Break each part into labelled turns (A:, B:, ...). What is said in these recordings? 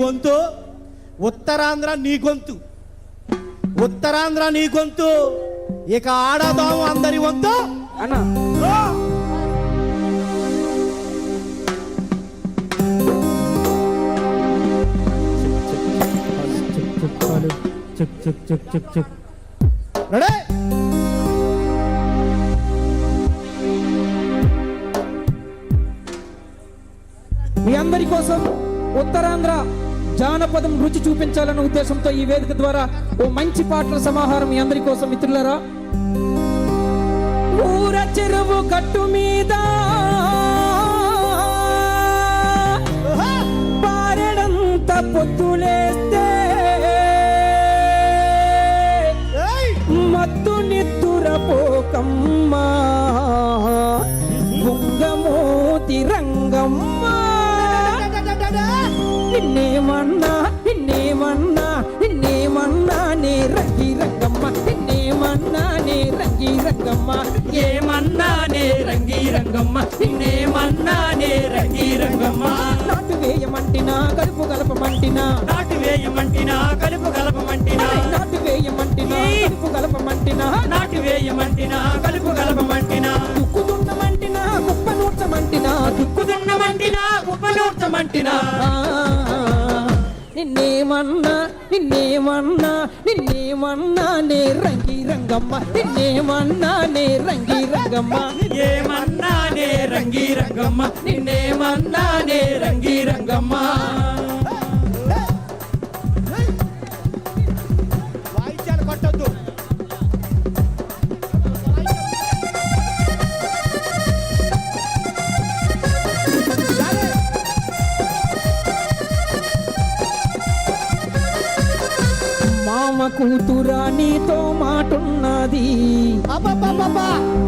A: వంతు. ఉత్తరాంధ్ర నీ గొంతు, ఉత్తరాంధ్ర నీ గొంతు. ఇక ఆడదాము అందరి వంతు
B: అన్న.
A: రెడీ.
B: మీ అందరి కోసం ఉత్తరాంధ్ర జానపదం రుచి చూపించాలన్న ఉద్దేశంతో ఈ వేదిక ద్వారా ఓ మంచి పాటల సమాహారం మీ అందరి కోసం మిత్రులారా. ఊర చెరువు కట్టు మీద పారెడంత పొద్దులేస్తే మత్తు నిద్దుర పోకమ్మా బుంగమోతి రంగమ్మ. నిన్నేమన్నా నిన్నేమన్నా నిన్నేమన్నా నే రంగి రంగమ్మ. నిన్నేమన్నా నే రంగి రంగమ్మ.
C: ఏమన్నా నే రంగి రంగమ్మ. నిన్నేమన్నా నే రంగి రంగమ్మ.
B: నాటు వేయమంటినా కలుపు కలపమంటినా,
C: నాటు వేయమంటినా కలుపు కలపమంటినా,
B: నాటు వేయమంటినా కలుపు కలపమంటినా,
C: నాటు వేయమంటినా కలుపు కలపమంటినా,
B: దుక్కుదున్నమంటినా కుప్ప నూర్చమంటినా,
C: దుక్కుదున్నమంటినా కుప్పనూర్చమంటినా.
B: నిన్నేమన్నా నిన్నేమన్నా నిన్నేమన్నా నే రంగి రంగమ్మ. నిన్నేమన్నా నే రంగి రంగమ్మ.
C: ఏమన్నా నే రంగి రంగమ్మ. నిన్నేమన్నా నే రంగి రంగమ్మ.
A: వాయిద్యాలు కొట్టొద్దు.
B: మామ కూతురా నీతో మాటున్నది,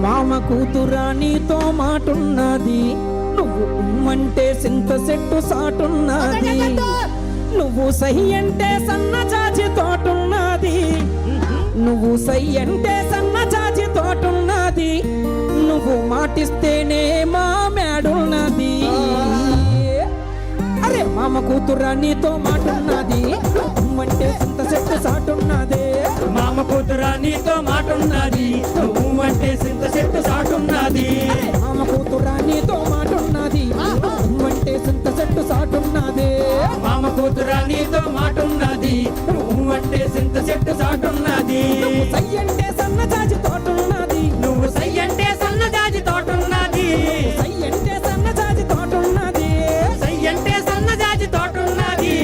B: మామ కూతురా నీతో మాటున్నది. నువ్వు ఉమ్మంటే సింత చెట్టు సాటున్నది, నువ్వు సై అంటే సన్న చాచి తోటున్నది, నువ్వు సై అంటే సన్న చాచి తోటున్నది. నువ్వు మాటిస్తేనే మా మేడున్నది. అరే మామ కూతురా నీతో మాటున్నది, ఉమ్మంటే సింత చెట్టు సాటున్నదే.
C: మామ కూతురా నీతో మాటున్నది, నువ్వు అంటే సింత చెట్టు సాటున్నది.
B: మామ కూతురా నీతో మాటున్నది, ఉమ్మంటే సింత చెట్టు సాటున్నదే.
C: మామ కూతురా నీతో మాటున్నది, నువ్వు అంటే సింత చెట్టు సాటున్నది.
B: నువ్వు సై అంటే సన్న చాచి తోటున్నది,
C: నువ్వు సై అంటే సన్నజాజి తోటున్నది,
B: సై అంటే సన్న చాచి తోటున్నది.
C: సై అంటే సన్నజాజి తోటున్నది.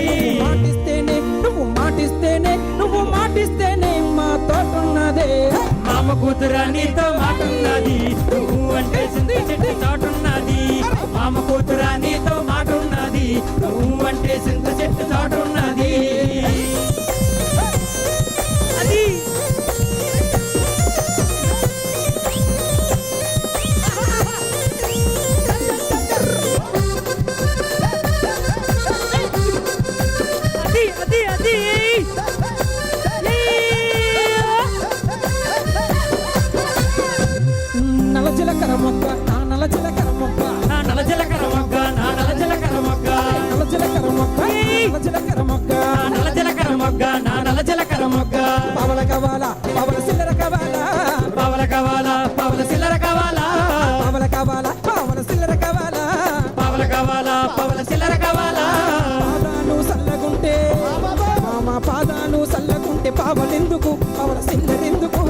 B: మాటిస్తేనే నువ్వు మాటిస్తేనే నువ్వు మాటిస్తేనే మా తోటున్నదే.
C: మామ కూతురా నీతో మాటున్నది, నువ్వు అంటే సింత చెట్టు తోటున్నది. మామ కూతురా నీతో మాటున్నది, నువ్వు అంటే సింత చెట్టు తోటున్నది. అది అది అది
B: నల జీలకర్ర మొక్క నా నల జీలకర్ర మొక్క,
C: నా నల జీలకర్ర మొగ్గ, నా నల జీలకర్ర మొగ్గ,
B: నల జీలకర్ర మొక్క నల జీలకర్ర మొక్క.
C: నా నల జీలకర్ర మొగ్గ, నా నల జీలకర్ర మొగ్గ.
B: పవల కావాలా పవల సిల్లర కావాలా,
C: పవల కావాలా పవల సిల్లర కావాలా,
B: పవల కావాలా పవల సిల్లర కావాలా.
C: పవల కావాలా పవల సిల్లర కావాలా.
B: పాదాలు సల్లగుంటే మామ పాదాలు సల్లగుంటే పావలెందుకు పవల సిల్లరెందుకు.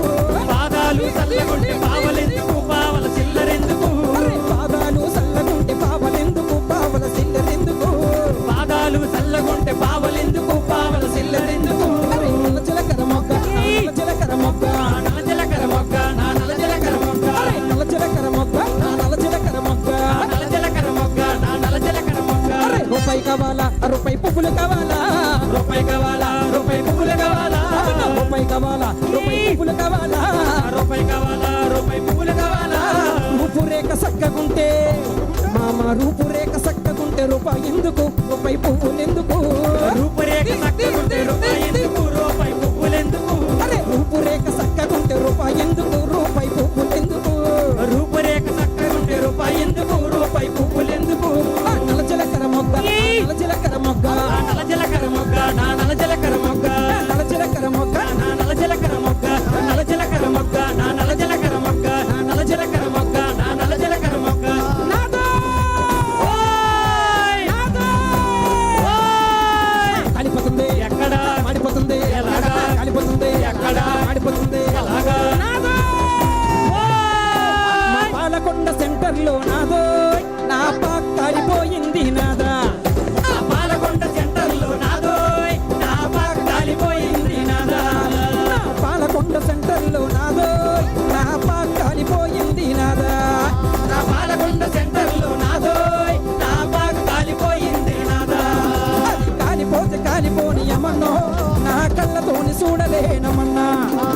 C: పాదాలు చల్లగుంటే పావలెందుకు, పావల సిల్లరెందుకు.
B: అరే పాదాలు సల్లగుంటే పావలెందుకు పావల సిల్లరెందుకు.
C: పాదాలు చల్లగుంటే పావలెందుకు, పావల సిల్లరెందుకు.
B: అరే నల్ల జీలకర్ర మొక్క నా నల్ల జీలకర్ర మొక్క,
C: నా నల జీలకర్ర మొగ్గ, నా నల జీలకర్ర మొగ్గ.
B: అరే నల్ల జీలకర్ర మొక్క నా నల్ల జీలకర్ర మొక్క.
C: నా నల జీలకర్ర మొగ్గ, నా నల జీలకర్ర మొగ్గ.
B: అరే రూపాయి కావాలా రూపాయి పువ్వులు కావాలా,
C: రూపాయి కావాలా రూపాయి పువ్వులు కావాలా,
B: రూపాయి కావాలా రూపాయి పువ్వులు కావాలా.
C: రూపాయి కావాలా రూపాయి పువ్వులు కావాలా.
B: రూపురేఖ సక్కగుంటే మామ రూపురేఖ సక్కగుంటే రూపాయి ఎందుకు రూపాయి పువ్వులెందుకు.
C: రూపురేఖ చక్కగుంటే రూపాయి ఎందుకు, రూపాయి పువ్వులెందుకు.
B: అరే రూపురేఖ సక్కగుంటే రూపాయి ఎందుకు రూపాయి పువ్వులెందుకు.
C: రూపురేఖ చక్కగుంటే రూపాయి ఎందుకు, రూపాయి పువ్వులెందుకు.
B: నల్ల జీలకర్ర మొగ్గ నల్ల జీలకర్ర మొగ్గ,
C: ఆ నల జీలకర్ర
B: కాలిపోని యమన్నో నా కళ్ళతోని చూడలేనమన్నా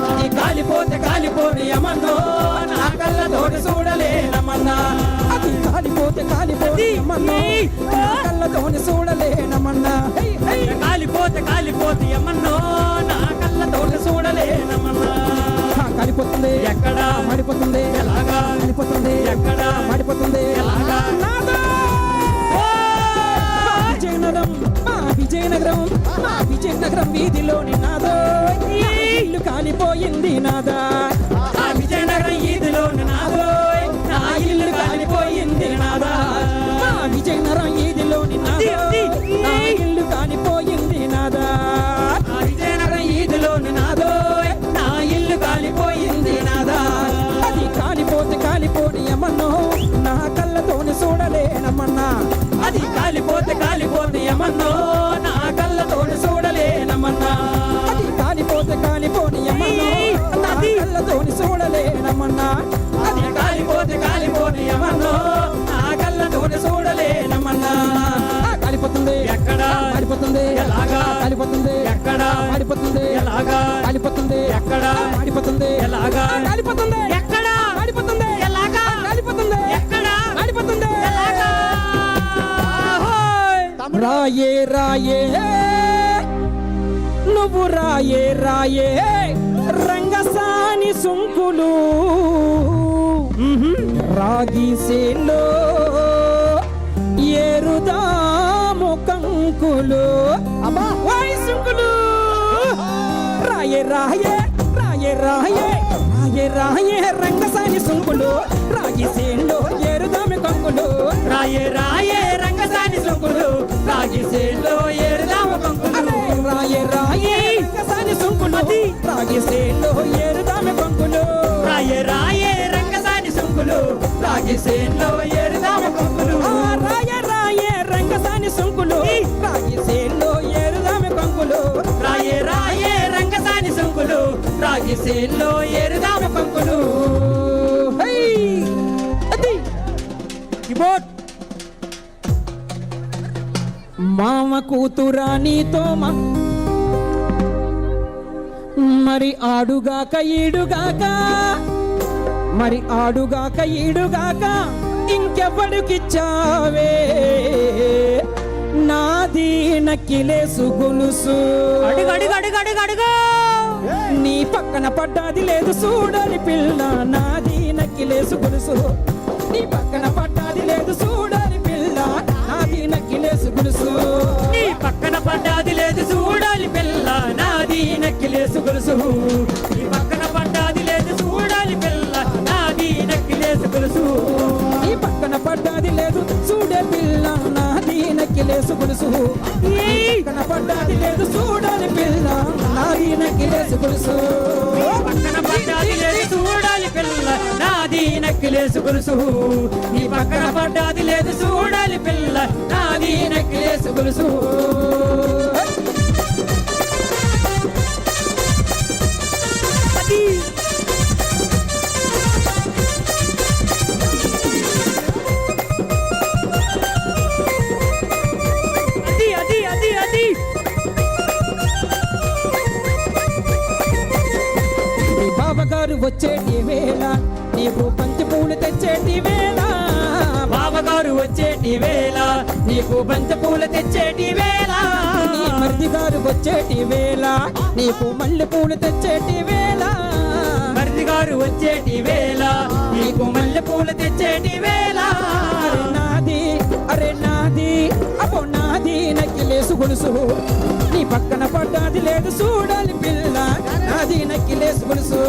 C: అది కాలిపోతే కాలిపోని యమన్నో నా కళ్ళతోటి చూడలేనమన్నా
B: అది కాలిపోతే కాలిపోని యమన్నో నా కళ్ళతోని చూడలేనమన్నా హై, హై.
C: కాలిపోతే కాలిపోతే యమన్నో నా కళ్ళతోటి చూడలేనమన్నా
B: కాలిపోతుంది
C: ఎక్కడ
B: మాడిపోతుంది
C: ఎలాగా
B: కాలిపోతుంది
C: ఎక్కడ
B: మాడిపోతుంది
C: ఎలాగా
B: నాదా! మా విజయనగరం మా విజయనగరం మా విజయనగరం వీధిలోని నాదో నా ఇల్లు కాలిపోయింది నాదా
C: ఆ విజయనగరం ఈదిలో నాదో నా ఇల్లు కాలిపోయింది నాదా
B: మా విజయనగరం వీధిలోని నాదో నా ఇల్లు కాలిపోయింది నాదా
C: ఆ విజయనగరం ఈదిలో నాదో నా ఇల్లు కాలిపోయింది నాదా
B: అది కాలిపోతే కాలిపోని యమన్నో నా కళ్ళతోని చూడలేనమన్నా
C: అది కాలిపోతే కాలిపోతే యమన్నో నా కళ్ళతోటి చూడలేనమన్నా
B: అది కాలిపోతే కాలిపోని యమన్నో నా కళ్ళతోని చూడలేనమన్నా
C: అది కాలిపోతే కాలిపోతే యమన్నో నా కళ్ళతోటి చూడలేనమన్నా
B: కాలిపోతుంది
C: ఎక్కడ
B: మాడిపోతుంది
C: ఎలాగా
B: కాలిపోతుంది
C: ఎక్కడ
B: మాడిపోతుంది
C: ఎలాగా
B: కాలిపోతుంది
C: ఎక్కడ
B: మాడిపోతుంది
C: ఎలాగా
B: కాలిపోతుంది
C: ఎక్కడ
B: మాడిపోతుంది
C: ఎలాగా
B: కాలిపోతుంది
C: ఎక్కడ
B: మాడిపోతుంది
C: ఎలాగా
B: రాయే రాయే నువ్వు రాయే రాయే రంగసాని సుంకులు రాగి సేలో ఏరుదాము కంకులు వాయ్ సుంకులు రాయే రాయే రాయే రాయే రాయే రాయే రంగసాని సుంకులు రాగి సేలో ఏరుదాము కంకులు
C: రాయే రాయే రంగసాని సొంకులు రాగి సేల్లో ఏరుదామ కంకులు
B: రాయే రాయే రంగసాని సుంకులు రాగి సేలో ఏరుదాము కంకులు
C: రాయే రాయే రంగసాని సొంకులు రాగి సేల్లో ఏరుదామ కంకులు
B: రాయే రాయే రంగసాని సుంకులు రాగి సేలో ఏరుదాము కంకులు
C: రాయే రాయే రంగసాని సొంకులు రాగి సేల్లో ఏరుదామ కంకులు
B: హై అది
C: కీబోర్డ్
B: మామ కూతురా నీతో మరి ఆడుగాక ఈడుగాక మరి ఆడుగాక ఈడుగాక ఇంకెవడికిచ్చావే నాది నక్కిలేసు గొలుసు
C: అడుగు అడుగు అడుగు అడుగు అడుగు
B: నీ పక్కన పడ్డాది లేదు చూడని పిల్ల నాది నక్కిలేసు గొలుసు నీ పక్కన పడ్డాది లేదు చూడని పిల్ల నాది నక్కిలేసు గొలుసు
C: నీ పక్కన పడ్డాది లేదు చూడాలి పిల్ల నాది నక్కిలేసు గొలుసు నీ పక్కన పడ్డాది లేదు చూడాలి పిల్ల నాది నక్కిలేసు గొలుసు
B: నీ పక్కన పడ్డాది లేదు చూడే పిల్ల నాది నక్కిలేసు గొలుసు నీ పక్కన పడ్డాది లేదు చూడని పిల్ల నాది నక్కిలేసు గొలుసు
C: పక్కన పడ్డాది లేదు చూడాలి పిల్ల నాది నక్కిలేసు గొలుసు నీ పక్కన పడ్డాది లేదు చూడాలి పిల్ల నాది నక్కిలేసు గొలుసు అది అది అది అది
B: నీ బావగారు వచ్చేటి వేళ నీకు పంచి పూలు తెచ్చేటి వేళ
C: బావగారు వచ్చేటి వేళ నీకు బంతి పూలు తెచ్చేటి వేళ
B: నీ మరిది గారు వచ్చేటి వేళ నీకు మల్లె పూలు తెచ్చేటి వేళ
C: మరిది గారు వచ్చేటి వేళ నీకు మల్లె పూలు తెచ్చేటి వేళ
B: అరే నాది అరే నాది అపో నాది నక్కిలేసు గొలుసు నీ పక్కన పడ్డాది లేదు చూడాలి పిల్ల నాది నక్కిలేసు గొలుసు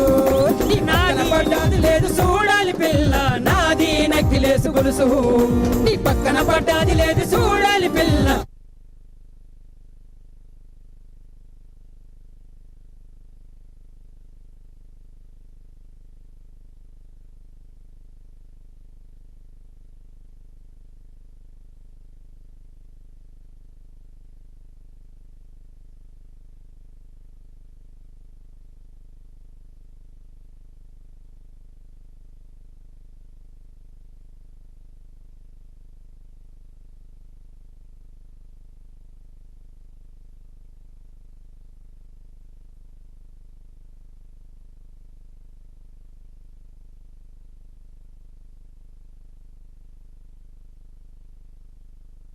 B: నీ పక్కన పడ్డాది లేదు
C: చూడాలి పిల్ల నాది నక్కిలేసు గొలుసు నీ పక్కన పడ్డాది లేదు చూడాలి